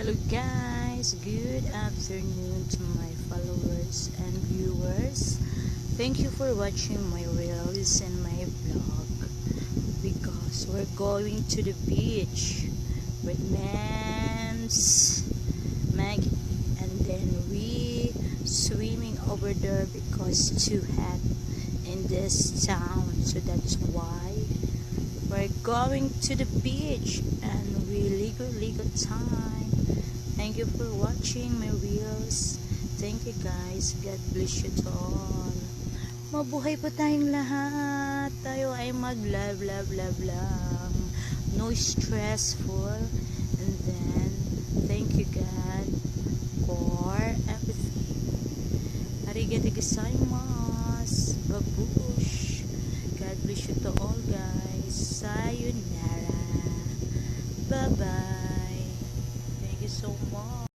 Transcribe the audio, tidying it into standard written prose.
Hello guys, good afternoon to my followers and viewers. Thank you for watching my reels and my vlog because we're going to the beach with Mams, Maggie, and then we swimming over there because it's too hot in this town, so that's why we're going to the beach and we ligo time. Thank you for watching my reels. Thank you guys. God bless you to all. Mabuhay po tayong lahat. Tayo ay mag-love, love, love lang. No stressful. And then, thank you God for everything. Arigatou gozaimasu. Babush. God bless you to all guys. Sayonara. Bye-bye. Thank you so much.